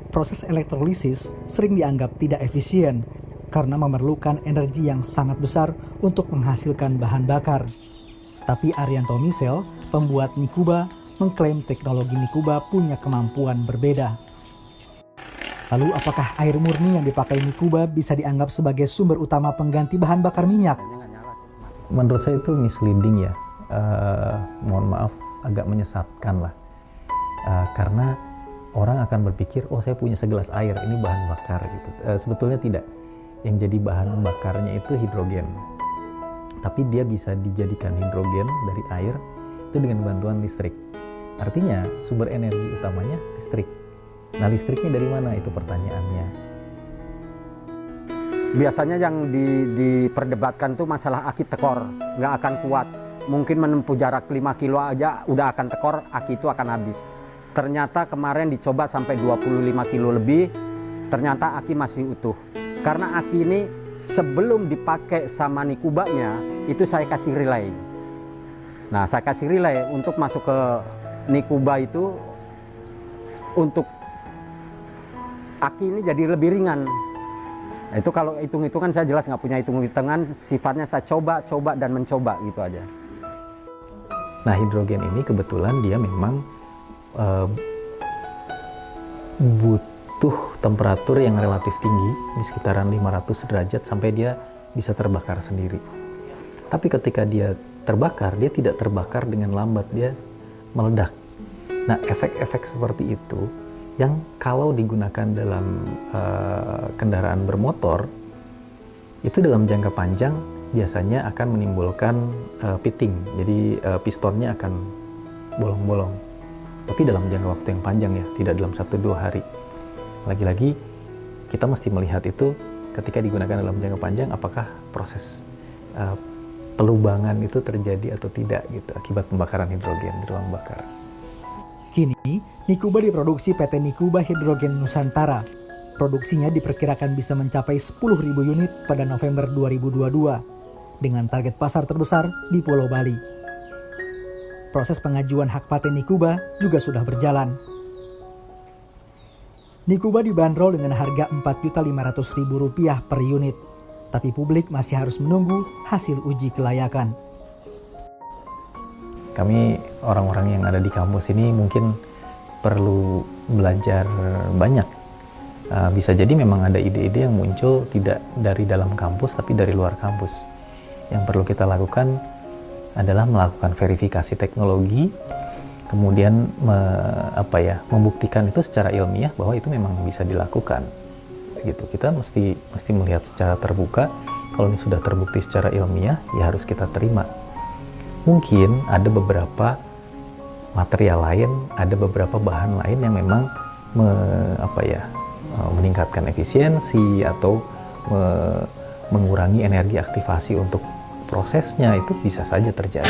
Proses elektrolisis sering dianggap tidak efisien karena memerlukan energi yang sangat besar untuk menghasilkan bahan bakar. Tapi Arianto Misel, pembuat Nikuba, mengklaim teknologi Nikuba punya kemampuan berbeda. Lalu apakah air murni yang dipakai Nikuba bisa dianggap sebagai sumber utama pengganti bahan bakar minyak? Menurut saya itu misleading ya, mohon maaf agak menyesatkan lah, karena orang akan berpikir, oh saya punya segelas air, ini bahan bakar gitu. Sebetulnya tidak, yang jadi bahan bakarnya itu hidrogen. Tapi dia bisa dijadikan hidrogen dari air itu dengan bantuan listrik. Artinya sumber energi utamanya listrik. Nah listriknya dari mana itu pertanyaannya. Biasanya yang diperdebatkan tuh masalah aki tekor, nggak akan kuat. Mungkin menempuh jarak 5 kilo aja udah akan tekor, aki itu akan habis. Ternyata kemarin dicoba sampai 25 kilo lebih, ternyata aki masih utuh. Karena aki ini sebelum dipakai sama Nikubanya, itu saya kasih relay. Nah, saya kasih relay untuk masuk ke Nikuba itu, untuk aki ini jadi lebih ringan. Nah, itu kalau hitung-hitungan saya jelas nggak punya hitung-hitungan, sifatnya saya coba dan mencoba gitu aja. Nah, hidrogen ini kebetulan dia memang butuh temperatur yang relatif tinggi di sekitaran 500 derajat sampai dia bisa terbakar sendiri. Tapi ketika dia terbakar, dia tidak terbakar dengan lambat, dia meledak. Nah, efek-efek seperti itu yang kalau digunakan dalam kendaraan bermotor, itu dalam jangka panjang biasanya akan menimbulkan pitting, jadi pistonnya akan bolong-bolong. Tapi dalam jangka waktu yang panjang ya, tidak dalam 1-2 hari. Lagi-lagi kita mesti melihat itu ketika digunakan dalam jangka panjang, apakah proses pelubangan itu terjadi atau tidak gitu akibat pembakaran hidrogen di ruang bakar. Kini, Nikuba diproduksi PT Nikuba Hidrogen Nusantara. Produksinya diperkirakan bisa mencapai 10.000 unit pada November 2022 dengan target pasar terbesar di Pulau Bali. Proses pengajuan hak paten Nikuba juga sudah berjalan. Nikuba dibanderol dengan harga Rp4.500.000 per unit, tapi publik masih harus menunggu hasil uji kelayakan. Kami orang-orang yang ada di kampus ini mungkin perlu belajar banyak. Bisa jadi memang ada ide-ide yang muncul tidak dari dalam kampus tapi dari luar kampus. Yang perlu kita lakukan adalah melakukan verifikasi teknologi, kemudian membuktikan itu secara ilmiah bahwa itu memang bisa dilakukan. Gitu. Kita mesti melihat secara terbuka. Kalau ini sudah terbukti secara ilmiah, ya harus kita terima. Mungkin ada beberapa material lain, ada beberapa bahan lain yang memang meningkatkan efisiensi atau mengurangi energi aktivasi untuk prosesnya, itu bisa saja terjadi.